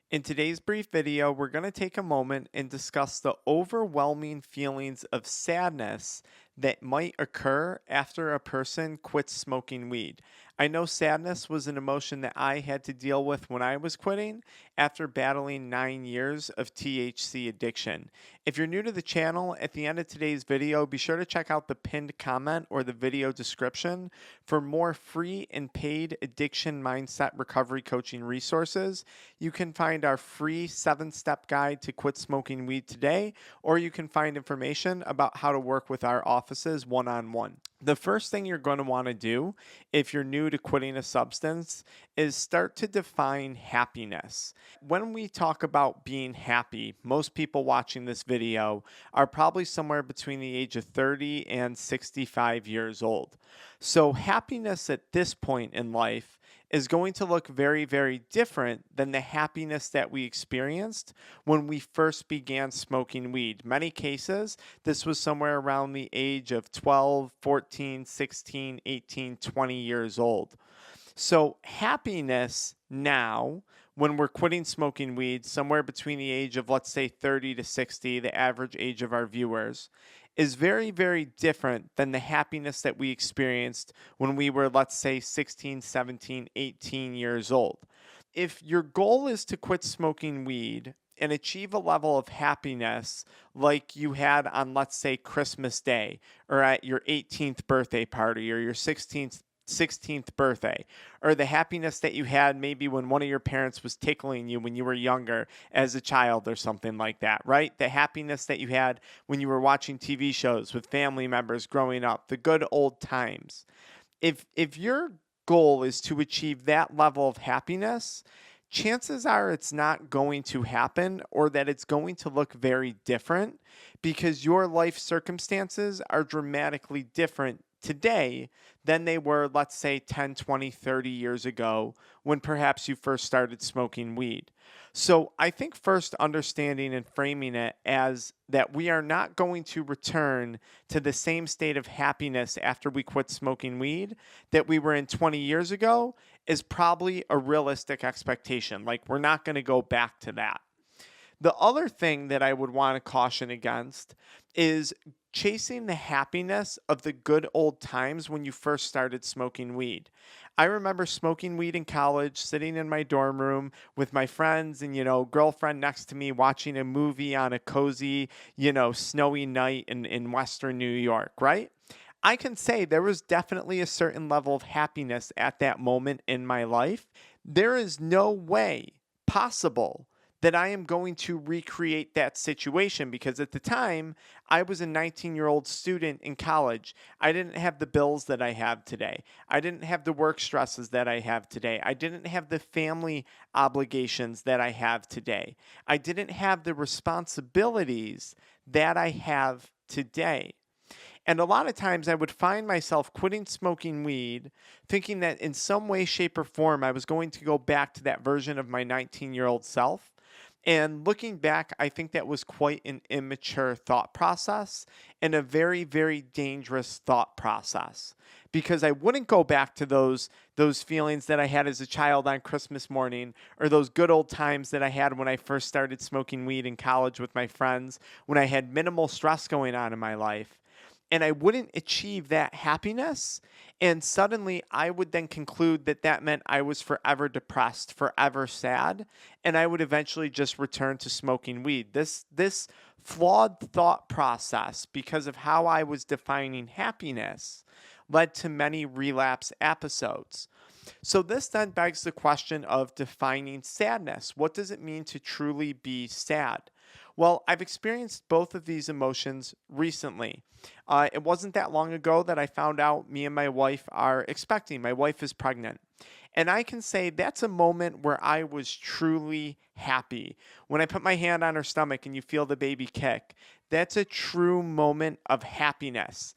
In today's brief video, we're going to take a moment and discuss the overwhelming feelings of sadness that might occur after a person quits smoking weed. I know sadness was an emotion that I had to deal with when I was quitting after battling 9 years of THC addiction. If you're new to the channel, at the end of today's video, be sure to check out the pinned comment or the video description for more free and paid addiction mindset recovery coaching resources. You can find our free 7-step guide to quit smoking weed today, or you can find information about how to work with our offices one-on-one. The first thing you're going to want to do if you're new to quitting a substance is start to define happiness. When we talk about being happy, most people watching this video are probably somewhere between the age of 30 and 65 years old. So happiness at this point in life is going to look very, very different than the happiness that we experienced when we first began smoking weed. Many cases, this was somewhere around the age of 12, 14, 16, 18, 20 years old. So, happiness now, when we're quitting smoking weed, somewhere between the age of, let's say, 30 to 60, the average age of our viewers, is very, very different than the happiness that we experienced when we were, let's say, 16, 17, 18 years old. If your goal is to quit smoking weed and achieve a level of happiness like you had on, let's say, Christmas Day or at your 18th birthday party or your 16th birthday, or the happiness that you had maybe when one of your parents was tickling you when you were younger as a child or something like that, right? The happiness that you had when you were watching TV shows with family members growing up, the good old times. If your goal is to achieve that level of happiness, chances are it's not going to happen or that it's going to look very different because your life circumstances are dramatically different today than they were, let's say, 10, 20, 30 years ago when perhaps you first started smoking weed. So I think first understanding and framing it as that we are not going to return to the same state of happiness after we quit smoking weed that we were in 20 years ago is probably a realistic expectation. Like, we're not going to go back to that. The other thing that I would want to caution against is chasing the happiness of the good old times when you first started smoking weed. I remember smoking weed in college, sitting in my dorm room with my friends and, girlfriend next to me watching a movie on a cozy, snowy night in Western New York, right? I can say there was definitely a certain level of happiness at that moment in my life. There is no way possible that I am going to recreate that situation because at the time I was a 19-year-old student in college. I didn't have the bills that I have today. I didn't have the work stresses that I have today. I didn't have the family obligations that I have today. I didn't have the responsibilities that I have today. And a lot of times I would find myself quitting smoking weed, thinking that in some way, shape, or form, I was going to go back to that version of my 19-year-old self. And looking back, I think that was quite an immature thought process and a very, very dangerous thought process because I wouldn't go back to those feelings that I had as a child on Christmas morning or those good old times that I had when I first started smoking weed in college with my friends, when I had minimal stress going on in my life. And I wouldn't achieve that happiness. And suddenly I would then conclude that that meant I was forever depressed, forever sad, and I would eventually just return to smoking weed. This flawed thought process, because of how I was defining happiness, led to many relapse episodes. So this then begs the question of defining sadness. What does it mean to truly be sad? Well, I've experienced both of these emotions recently. It wasn't that long ago that I found out me and my wife are expecting. My wife is pregnant. And I can say that's a moment where I was truly happy. When I put my hand on her stomach and you feel the baby kick, that's a true moment of happiness.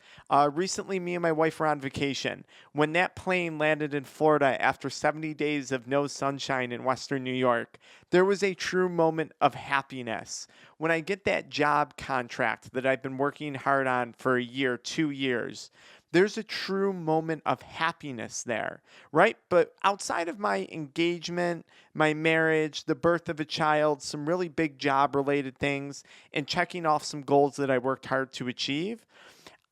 Recently, me and my wife were on vacation. When that plane landed in Florida after 70 days of no sunshine in Western New York, there was a true moment of happiness. When I get that job contract that I've been working hard on for a year, 2 years, There's a true moment of happiness there, right? But outside of my engagement, my marriage, the birth of a child, some really big job related things, and checking off some goals that I worked hard to achieve,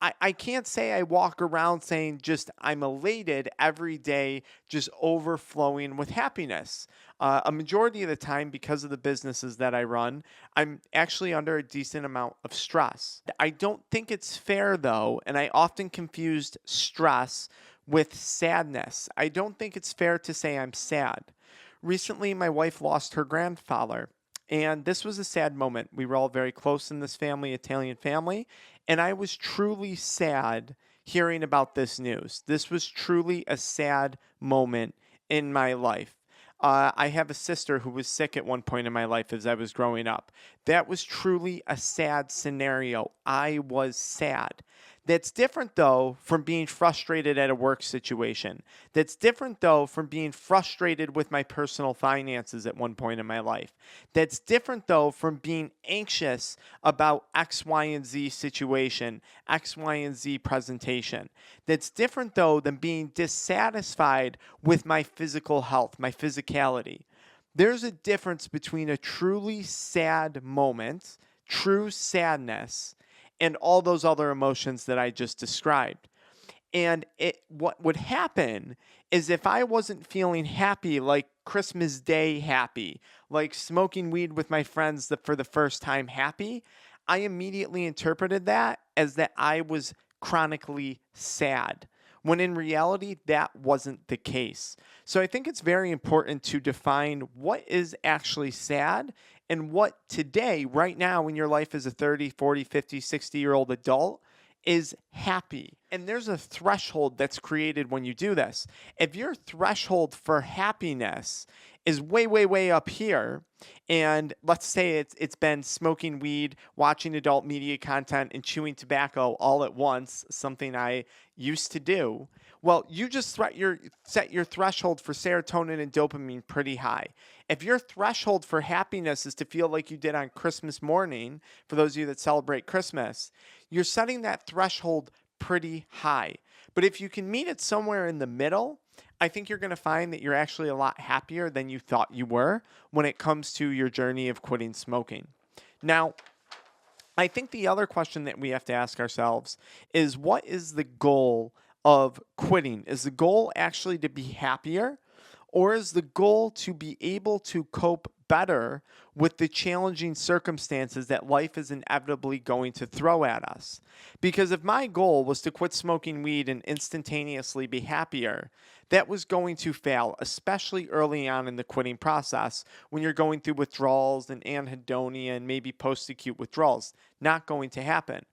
I can't say I walk around saying just I'm elated every day, just overflowing with happiness. A majority of the time, because of the businesses that I run, I'm actually under a decent amount of stress. I don't think it's fair, though, and I often confused stress with sadness. I don't think it's fair to say I'm sad. Recently, my wife lost her grandfather. And this was a sad moment. We were all very close in this family, Italian family. And I was truly sad hearing about this news. This was truly a sad moment in my life. I have a sister who was sick at one point in my life as I was growing up. That was truly a sad scenario. I was sad. That's different, though, from being frustrated at a work situation. That's different, though, from being frustrated with my personal finances at one point in my life. That's different, though, from being anxious about X, Y, and Z situation, X, Y, and Z presentation. That's different, though, than being dissatisfied with my physical health, my physicality. There's a difference between a truly sad moment, true sadness, and all those other emotions that I just described. And what would happen is if I wasn't feeling happy, like Christmas Day happy, like smoking weed with my friends for the first time happy, I immediately interpreted that as that I was chronically sad, when in reality, that wasn't the case. So I think it's very important to define what is actually sad and what today, right now in your life as a 30, 40, 50, 60-year-old adult is happy. And there's a threshold that's created when you do this. If your threshold for happiness is way, way, way up here, and let's say it's been smoking weed, watching adult media content, and chewing tobacco all at once, something I used to do, well, you just set your threshold for serotonin and dopamine pretty high. If your threshold for happiness is to feel like you did on Christmas morning, for those of you that celebrate Christmas, you're setting that threshold pretty high. But if you can meet it somewhere in the middle, I think you're going to find that you're actually a lot happier than you thought you were when it comes to your journey of quitting smoking. Now, I think the other question that we have to ask ourselves is, what is the goal of quitting? Is the goal actually to be happier, or is the goal to be able to cope better with the challenging circumstances that life is inevitably going to throw at us? Because if my goal was to quit smoking weed and instantaneously be happier, that was going to fail, especially early on in the quitting process when you're going through withdrawals and anhedonia and maybe post-acute withdrawals. Not going to happen.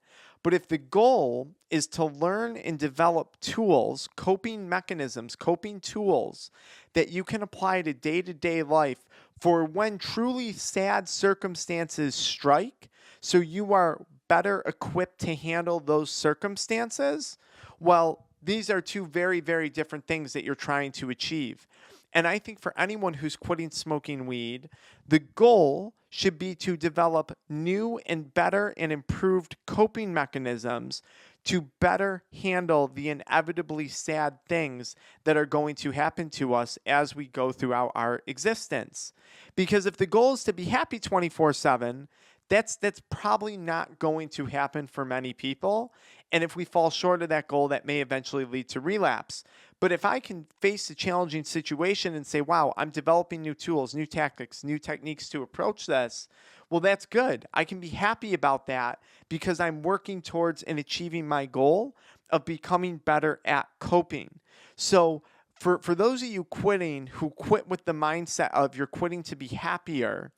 But if the goal is to learn and develop tools, coping mechanisms, coping tools that you can apply to day-to-day life for when truly sad circumstances strike, so you are better equipped to handle those circumstances, well, these are two very, very different things that you're trying to achieve. And I think for anyone who's quitting smoking weed, the goal should be to develop new and better and improved coping mechanisms to better handle the inevitably sad things that are going to happen to us as we go throughout our existence. Because if the goal is to be happy 24/7, that's probably not going to happen for many people. And if we fall short of that goal, that may eventually lead to relapse. But if I can face a challenging situation and say, wow, I'm developing new tools, new tactics, new techniques to approach this, well, that's good. I can be happy about that because I'm working towards and achieving my goal of becoming better at coping. So for those of you quitting who quit with the mindset of you're quitting to be happier,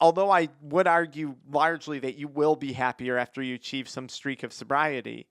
although I would argue largely that you will be happier after you achieve some streak of sobriety,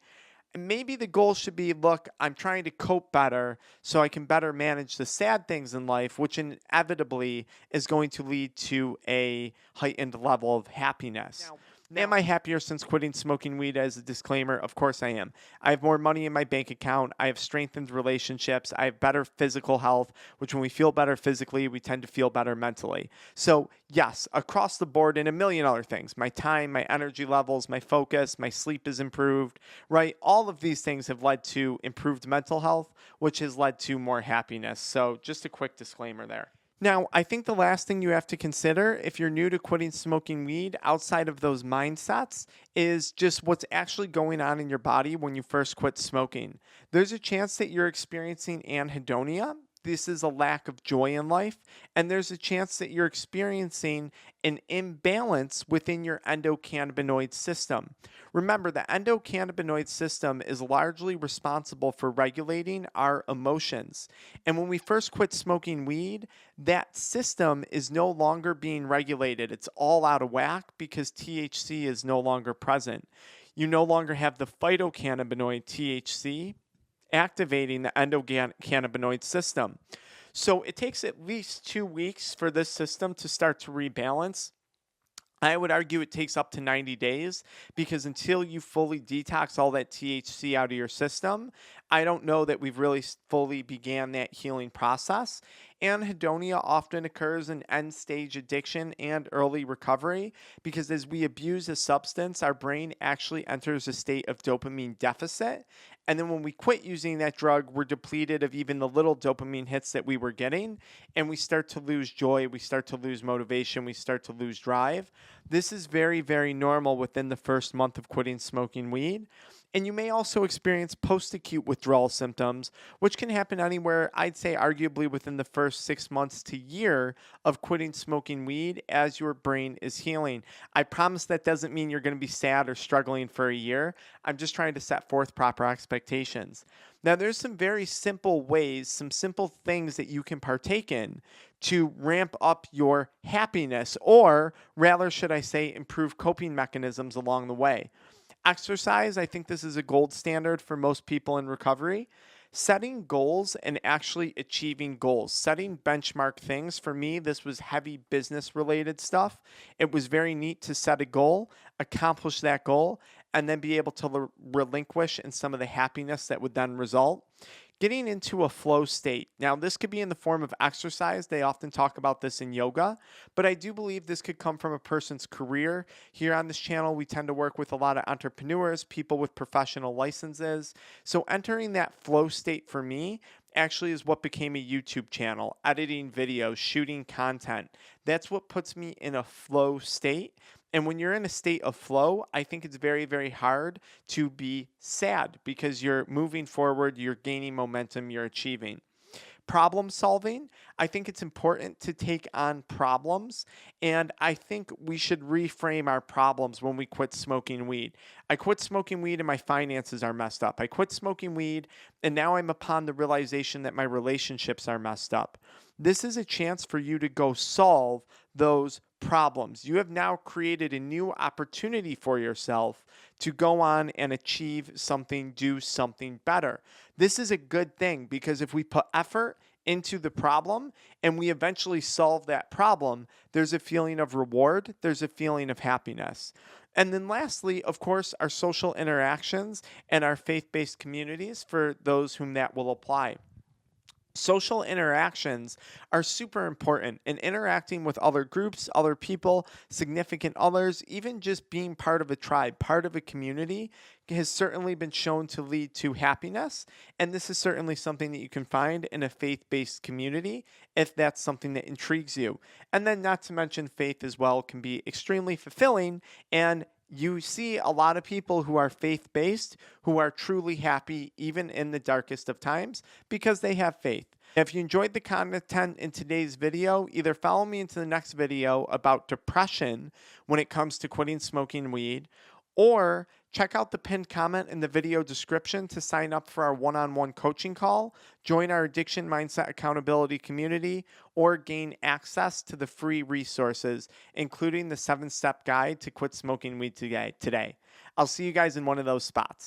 maybe the goal should be, look, I'm trying to cope better so I can better manage the sad things in life, which inevitably is going to lead to a heightened level of happiness. Now, Am I happier since quitting smoking weed? As a disclaimer, of course I am. I have more money in my bank account. I have strengthened relationships. I have better physical health, which when we feel better physically, we tend to feel better mentally. So, yes, across the board, and a million other things. My time, my energy levels, my focus, my sleep is improved, right? All of these things have led to improved mental health, which has led to more happiness. So, just a quick disclaimer there. Now, I think the last thing you have to consider if you're new to quitting smoking weed outside of those mindsets is just what's actually going on in your body when you first quit smoking. There's a chance that you're experiencing anhedonia. This is a lack of joy in life. And there's a chance that you're experiencing an imbalance within your endocannabinoid system. Remember, the endocannabinoid system is largely responsible for regulating our emotions. And when we first quit smoking weed, that system is no longer being regulated. It's all out of whack because THC is no longer present. You no longer have the phytocannabinoid THC activating the endocannabinoid system. So it takes at least 2 weeks for this system to start to rebalance. I would argue it takes up to 90 days because until you fully detox all that THC out of your system, I don't know that we've really fully began that healing process. Anhedonia often occurs in end stage addiction and early recovery because as we abuse a substance, our brain actually enters a state of dopamine deficit. And then when we quit using that drug, we're depleted of even the little dopamine hits that we were getting, and we start to lose joy, we start to lose motivation, we start to lose drive. This is very, very normal within the first month of quitting smoking weed. And you may also experience post-acute withdrawal symptoms, which can happen anywhere, I'd say arguably within the first 6 months to year of quitting smoking weed as your brain is healing. I promise that doesn't mean you're going to be sad or struggling for a year. I'm just trying to set forth proper expectations. Now, there's some very simple ways, some simple things that you can partake in to ramp up your happiness, or rather, should I say, improve coping mechanisms along the way. Exercise, I think this is a gold standard for most people in recovery. Setting goals and actually achieving goals, setting benchmark things. For me, this was heavy business related stuff. It was very neat to set a goal, accomplish that goal, and then be able to relinquish in some of the happiness that would then result. Getting into a flow state. Now, this could be in the form of exercise. They often talk about this in yoga, but I do believe this could come from a person's career. Here on this channel, we tend to work with a lot of entrepreneurs, people with professional licenses. So entering that flow state for me actually is what became a YouTube channel, editing videos, shooting content. That's what puts me in a flow state. And when you're in a state of flow, I think it's very, very hard to be sad because you're moving forward, you're gaining momentum, you're achieving. Problem solving, I think it's important to take on problems, and I think we should reframe our problems when we quit smoking weed. I quit smoking weed and my finances are messed up. I quit smoking weed and now I'm upon the realization that my relationships are messed up. This is a chance for you to go solve those problems. You have now created a new opportunity for yourself to go on and achieve something, do something better. This is a good thing because if we put effort into the problem and we eventually solve that problem, there's a feeling of reward, there's a feeling of happiness. And then lastly, of course, our social interactions and our faith-based communities for those whom that will apply. Social interactions are super important, and interacting with other groups, other people, significant others, even just being part of a tribe, part of a community, has certainly been shown to lead to happiness. And this is certainly something that you can find in a faith-based community if that's something that intrigues you. And then, not to mention, faith as well can be extremely fulfilling, and you see a lot of people who are faith-based who are truly happy even in the darkest of times because they have faith. If you enjoyed the content in today's video, either follow me into the next video about depression when it comes to quitting smoking weed, or check out the pinned comment in the video description to sign up for our one-on-one coaching call, join our Addiction Mindset Accountability community, or gain access to the free resources, including the 7-step guide to quit smoking weed today. I'll see you guys in one of those spots.